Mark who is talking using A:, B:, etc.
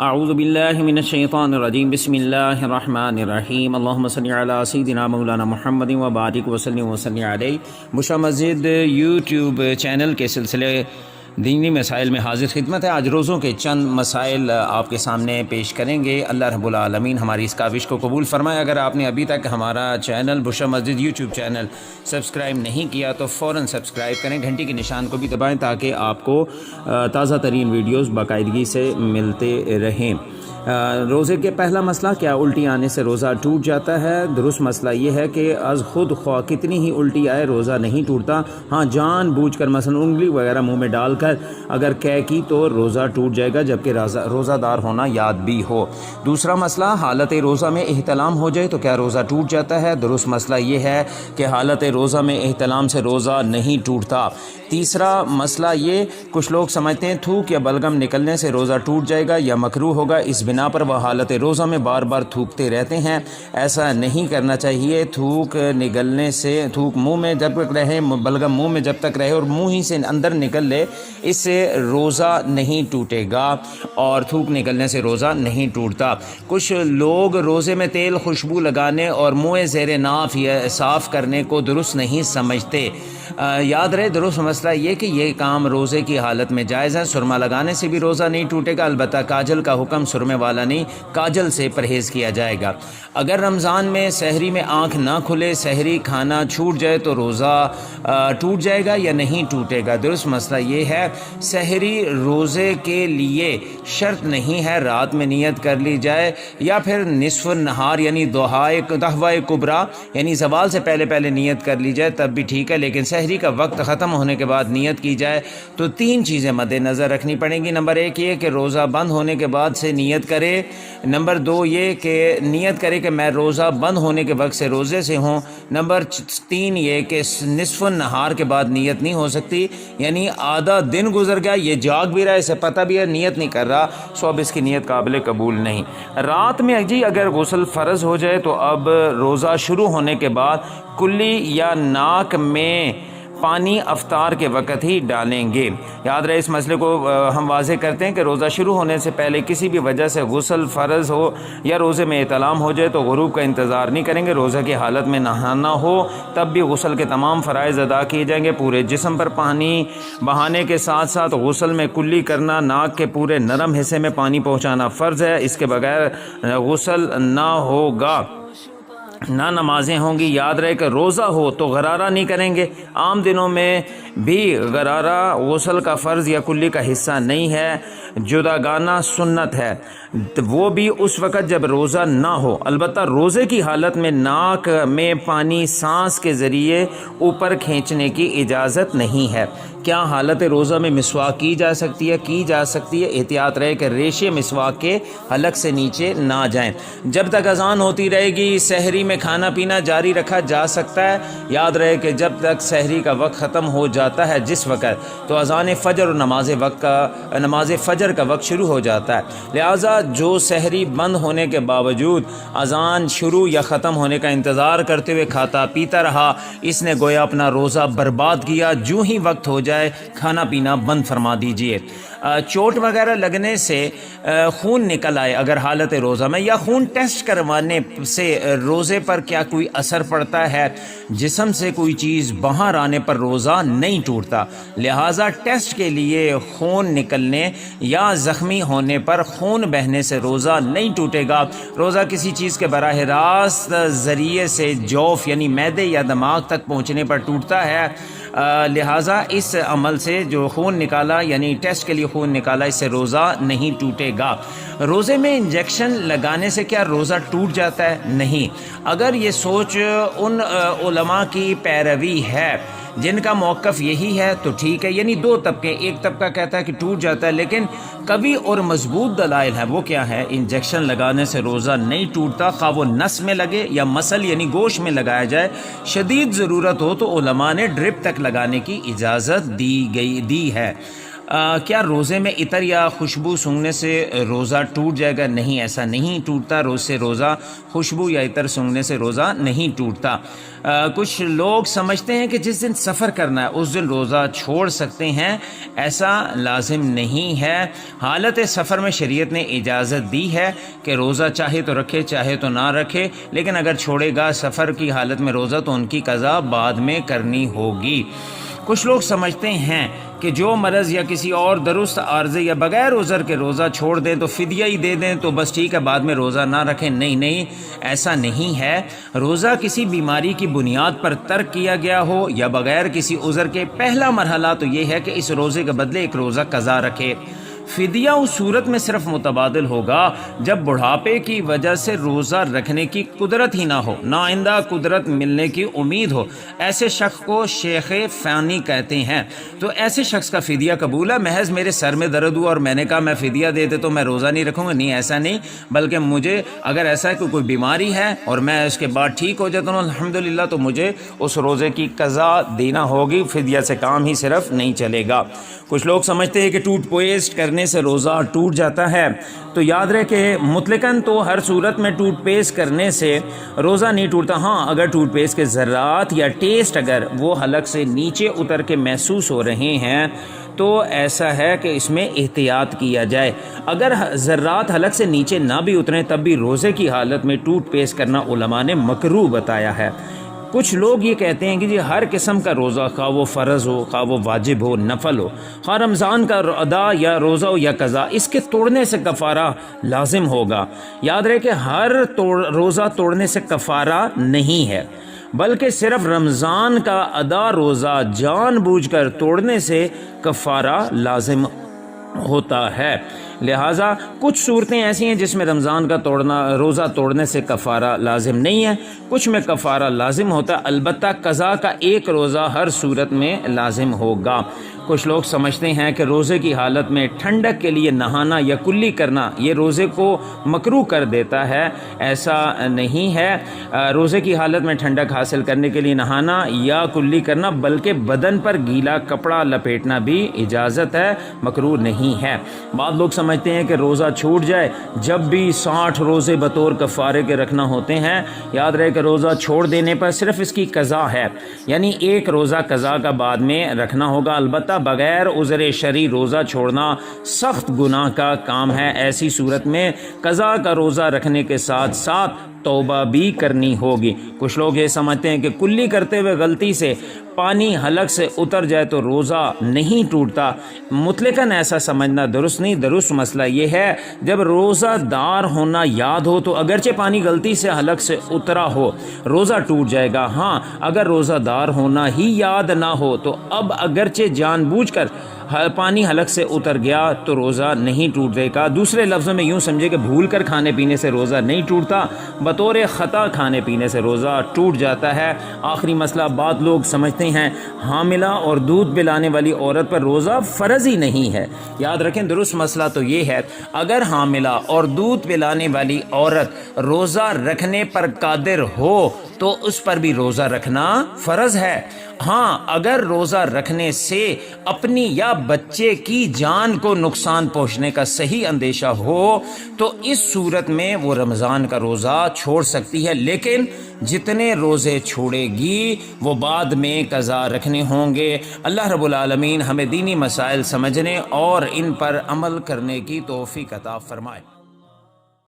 A: اعوذ باللہ من الشیطان الرجیم بسم اللہ الرحمن الرحیم اللہم صلی علی سیدنا مولانا محمد و بارک وسلم وسلم علیہ۔ بشرا مسجد یوٹیوب چینل کے سلسلے دینی مسائل میں حاضر خدمت ہے۔ آج روزوں کے چند مسائل آپ کے سامنے پیش کریں گے۔ اللہ رب العالمین ہماری اس کاوش کو قبول فرمائے۔ اگر آپ نے ابھی تک ہمارا چینل بشرا مسجد یوٹیوب چینل سبسکرائب نہیں کیا تو فوراً سبسکرائب کریں، گھنٹی کے نشان کو بھی دبائیں تاکہ آپ کو تازہ ترین ویڈیوز باقاعدگی سے ملتے رہیں۔ روزے کے پہلا مسئلہ، کیا الٹی آنے سے روزہ ٹوٹ جاتا ہے؟ درست مسئلہ یہ ہے کہ از خود خواہ کتنی ہی الٹی آئے روزہ نہیں ٹوٹتا۔ ہاں، جان بوجھ کر مثلا انگلی وغیرہ منہ میں ڈال کر اگر قے کی تو روزہ ٹوٹ جائے گا، جبکہ روزہ دار ہونا یاد بھی ہو۔ دوسرا مسئلہ، حالت روزہ میں احتلام ہو جائے تو کیا روزہ ٹوٹ جاتا ہے؟ درست مسئلہ یہ ہے کہ حالت روزہ میں احتلام سے روزہ نہیں ٹوٹتا۔ تیسرا مسئلہ یہ، کچھ لوگ سمجھتے ہیں تھوک یا بلغم نکلنے سے روزہ ٹوٹ جائے گا یا مکروہ ہوگا، اس بنا پر وہ حالت روزہ میں بار بار تھوکتے رہتے ہیں۔ ایسا نہیں کرنا چاہیے۔ تھوک نکلنے سے، تھوک منہ میں جب تک رہے، بلغم منہ میں جب تک رہے اور منہ ہی سے اندر نکل لے، اس سے روزہ نہیں ٹوٹے گا اور تھوک نکلنے سے روزہ نہیں ٹوٹتا۔ کچھ لوگ روزے میں تیل خوشبو لگانے اور منہ زیر ناف صاف کرنے کو درست نہیں سمجھتے۔ یاد رہے، درست مسئلہ یہ کہ یہ کام روزے کی حالت میں جائز ہے۔ سرما لگانے سے بھی روزہ نہیں ٹوٹے گا، البتہ کاجل کا حکم سرمے والا نہیں، کاجل سے پرہیز کیا جائے گا۔ اگر رمضان میں سحری میں آنکھ نہ کھلے، سحری کھانا چھوٹ جائے تو روزہ ٹوٹ جائے گا یا نہیں ٹوٹے گا؟ درست مسئلہ یہ ہے، سحری روزے کے لیے شرط نہیں ہے، رات میں نیت کر لی جائے یا پھر نصف النہار یعنی دہوائے کبریٰ یعنی زوال سے پہلے نیت کر لی جائے تب بھی ٹھیک ہے، لیکن سحری کا وقت ختم ہونے کے بعد نیت کی جائے تو تین چیزیں مد نظر رکھنی پڑیں گی۔ نمبر ایک یہ کہ روزہ بند ہونے کے بعد سے نیت کرے۔ نمبر دو یہ کہ نیت کرے کہ میں روزہ بند ہونے کے وقت سے روزے سے ہوں۔ نمبر تین یہ کہ نصف النہار کے بعد نیت نہیں ہو سکتی، یعنی آدھا دن گزر گیا، یہ جاگ بھی رہا ہے، اسے پتہ بھی ہے، نیت نہیں کر رہا، سو اب اس کی نیت قابل قبول نہیں۔ رات میں اگر غسل فرض ہو جائے تو اب روزہ شروع ہونے کے بعد کلی یا ناک میں پانی افطار کے وقت ہی ڈالیں گے۔ یاد رہے، اس مسئلے کو ہم واضح کرتے ہیں کہ روزہ شروع ہونے سے پہلے کسی بھی وجہ سے غسل فرض ہو یا روزے میں احتلام ہو جائے تو غروب کا انتظار نہیں کریں گے۔ روزہ کی حالت میں نہانا ہو تب بھی غسل کے تمام فرائض ادا کیے جائیں گے۔ پورے جسم پر پانی بہانے کے ساتھ ساتھ غسل میں کلی کرنا، ناک کے پورے نرم حصے میں پانی پہنچانا فرض ہے، اس کے بغیر غسل نہ ہوگا، نہ نمازیں ہوں گی۔ یاد رہے کہ روزہ ہو تو غرارہ نہیں کریں گے۔ عام دنوں میں بھی غرارہ غسل کا فرض یا کلی کا حصہ نہیں ہے، جداگانہ سنت ہے، وہ بھی اس وقت جب روزہ نہ ہو۔ البتہ روزے کی حالت میں ناک میں پانی سانس کے ذریعے اوپر کھینچنے کی اجازت نہیں ہے۔ کیا حالت روزہ میں مسواک کی جا سکتی ہے؟ کی جا سکتی ہے۔ احتیاط رہے کہ ریشے مسواک کے حلق سے نیچے نہ جائیں۔ جب تک اذان ہوتی رہے گی سحری میں کھانا پینا جاری رکھا جا سکتا ہے۔ یاد رہے کہ جب تک سحری کا وقت ختم ہو جاتا ہے جس وقت، تو اذان فجر اور نماز فجر کا وقت شروع ہو جاتا ہے۔ لہٰذا جو سحری بند ہونے کے باوجود اذان شروع یا ختم ہونے کا انتظار کرتے ہوئے کھاتا پیتا رہا، اس نے گویا اپنا روزہ برباد کیا۔ جو ہی وقت ہو جائے کھانا پینا بند فرما دیجیے۔ چوٹ وغیرہ لگنے سے خون نکل آئے اگر حالت روزہ میں، یا خون ٹیسٹ کروانے سے روزے پر کیا کوئی اثر پڑتا ہے؟ جسم سے کوئی چیز باہر آنے پر روزہ نہیں ٹوٹتا، لہٰذا ٹیسٹ کے لیے خون نکلنے یا زخمی ہونے پر خون بہنے سے روزہ نہیں ٹوٹے گا۔ روزہ کسی چیز کے براہ راست ذریعے سے جوف یعنی معدے یا دماغ تک پہنچنے پر ٹوٹتا ہے، لہٰذا اس عمل سے جو خون نکالا یعنی ٹیسٹ کے لیے خون نکالا، اس سے روزہ نہیں ٹوٹے گا۔ روزے میں انجیکشن لگانے سے کیا روزہ ٹوٹ جاتا ہے؟ نہیں۔ اگر یہ سوچ ان علماء کی پیروی ہے جن کا موقف یہی ہے تو ٹھیک ہے، یعنی دو طبقے، ایک طبقہ کہتا ہے کہ ٹوٹ جاتا ہے، لیکن قوی اور مضبوط دلائل ہے۔ وہ کیا ہے؟ انجیکشن لگانے سے روزہ نہیں ٹوٹتا، خواہ وہ نس میں لگے یا مسل یعنی گوشت میں لگایا جائے۔ شدید ضرورت ہو تو علماء نے ڈرپ تک لگانے کی اجازت دی ہے۔ کیا روزے میں عطر یا خوشبو سونگھنے سے روزہ ٹوٹ جائے گا؟ نہیں، ایسا نہیں ٹوٹتا، روزہ خوشبو یا عطر سونگھنے سے روزہ نہیں ٹوٹتا۔ کچھ لوگ سمجھتے ہیں کہ جس دن سفر کرنا ہے اس دن روزہ چھوڑ سکتے ہیں، ایسا لازم نہیں ہے۔ حالت سفر میں شریعت نے اجازت دی ہے کہ روزہ چاہے تو رکھے چاہے تو نہ رکھے، لیکن اگر چھوڑے گا سفر کی حالت میں روزہ تو ان کی قضا بعد میں کرنی ہوگی۔ کچھ لوگ سمجھتے ہیں کہ جو مرض یا کسی اور درست عارضے یا بغیر عذر کے روزہ چھوڑ دیں تو فدیہ ہی دے دیں تو بس ٹھیک ہے، بعد میں روزہ نہ رکھیں۔ نہیں، ایسا نہیں ہے۔ روزہ کسی بیماری کی بنیاد پر ترک کیا گیا ہو یا بغیر کسی عذر کے، پہلا مرحلہ تو یہ ہے کہ اس روزے کے بدلے ایک روزہ قضا رکھے۔ فدیہ اس صورت میں صرف متبادل ہوگا جب بڑھاپے کی وجہ سے روزہ رکھنے کی قدرت ہی نہ ہو، نہ آئندہ قدرت ملنے کی امید ہو۔ ایسے شخص کو شیخ فانی کہتے ہیں۔ تو ایسے شخص کا فدیہ قبول ہے؟ محض میرے سر میں درد ہوا اور میں نے کہا میں فدیہ دے دے تو میں روزہ نہیں رکھوں گا؟ نہیں، ایسا نہیں، بلکہ مجھے اگر ایسا ہے کہ کوئی بیماری ہے اور میں اس کے بعد ٹھیک ہو جاتا ہوں الحمدللہ، تو مجھے اس روزے کی قضا دینا ہوگی، فدیہ سے کام ہی صرف نہیں چلے گا۔ کچھ لوگ سمجھتے ہیں کہ ٹوٹ پیسٹ کرنے سے روزہ ٹوٹ جاتا ہے، تو یاد رہے کہ مطلقاً تو ہر صورت میں ٹوٹ پیسٹ کرنے سے روزہ نہیں ٹوٹتا۔ ہاں، اگر ٹوٹ پیسٹ کے ذرات یا ٹیسٹ اگر وہ حلق سے نیچے اتر کے محسوس ہو رہے ہیں تو ایسا ہے کہ اس میں احتیاط کیا جائے۔ اگر ذرات حلق سے نیچے نہ بھی اتریں تب بھی روزے کی حالت میں ٹوٹ پیسٹ کرنا علماء نے مکروہ بتایا ہے۔ کچھ لوگ یہ کہتے ہیں کہ جی ہر قسم کا روزہ، خواہ وہ فرض ہو، خواہ وہ واجب ہو، نفل ہو، خواہ رمضان کا ادا یا روزہ ہو یا قضا، اس کے توڑنے سے کفارہ لازم ہوگا۔ یاد رہے کہ ہر روزہ توڑنے سے کفارہ نہیں ہے، بلکہ صرف رمضان کا ادا روزہ جان بوجھ کر توڑنے سے کفارہ لازم ہوتا ہے۔ لہٰذا کچھ صورتیں ایسی ہیں جس میں رمضان کا روزہ توڑنے سے کفارہ لازم نہیں ہے، کچھ میں کفارہ لازم ہوتا ہے، البتہ قضا کا ایک روزہ ہر صورت میں لازم ہوگا۔ کچھ لوگ سمجھتے ہیں کہ روزے کی حالت میں ٹھنڈک کے لیے نہانا یا کلی کرنا یہ روزے کو مکروہ کر دیتا ہے، ایسا نہیں ہے۔ روزے کی حالت میں ٹھنڈک حاصل کرنے کے لیے نہانا یا کلی کرنا بلکہ بدن پر گیلا کپڑا لپیٹنا بھی اجازت ہے، مکروہ نہیں ہے۔ بعض لوگ سمجھتے ہیں کہ روزہ چھوٹ جائے جب بھی 60 روزے بطور کفارے کے رکھنا ہوتے ہیں۔ یاد رہے کہ روزہ چھوڑ دینے پر صرف اس کی قضا ہے، یعنی ایک روزہ قضا کا بعد میں رکھنا ہوگا، البتہ بغیر عذر شرعی روزہ چھوڑنا سخت گناہ کا کام ہے۔ ایسی صورت میں قضا کا روزہ رکھنے کے ساتھ ساتھ توبہ بھی کرنی ہوگی۔ کچھ لوگ یہ سمجھتے ہیں کہ کلی کرتے ہوئے غلطی سے پانی حلق سے اتر جائے تو روزہ نہیں ٹوٹتا، مطلقاً ایسا سمجھنا درست نہیں۔ درست مسئلہ یہ ہے جب روزہ دار ہونا یاد ہو تو اگرچہ پانی غلطی سے حلق سے اترا ہو روزہ ٹوٹ جائے گا۔ ہاں، اگر روزہ دار ہونا ہی یاد نہ ہو تو اب اگرچہ جان بوجھ کر پانی حلق سے اتر گیا تو روزہ نہیں ٹوٹے گا۔ دوسرے لفظوں میں یوں سمجھے کہ بھول کر کھانے پینے سے روزہ نہیں ٹوٹتا، بطور خطا کھانے پینے سے روزہ ٹوٹ جاتا ہے۔ آخری مسئلہ، بعض لوگ سمجھتے ہیں حاملہ اور دودھ پلانے والی عورت پر روزہ فرض ہی نہیں ہے۔ یاد رکھیں درست مسئلہ تو یہ ہے، اگر حاملہ اور دودھ پلانے والی عورت روزہ رکھنے پر قادر ہو تو اس پر بھی روزہ رکھنا فرض ہے۔ ہاں، اگر روزہ رکھنے سے اپنی یا بچے کی جان کو نقصان پہنچنے کا صحیح اندیشہ ہو تو اس صورت میں وہ رمضان کا روزہ چھوڑ سکتی ہے، لیکن جتنے روزے چھوڑے گی وہ بعد میں قضا رکھنے ہوں گے۔ اللہ رب العالمین ہمیں دینی مسائل سمجھنے اور ان پر عمل کرنے کی توفیق عطا فرمائے۔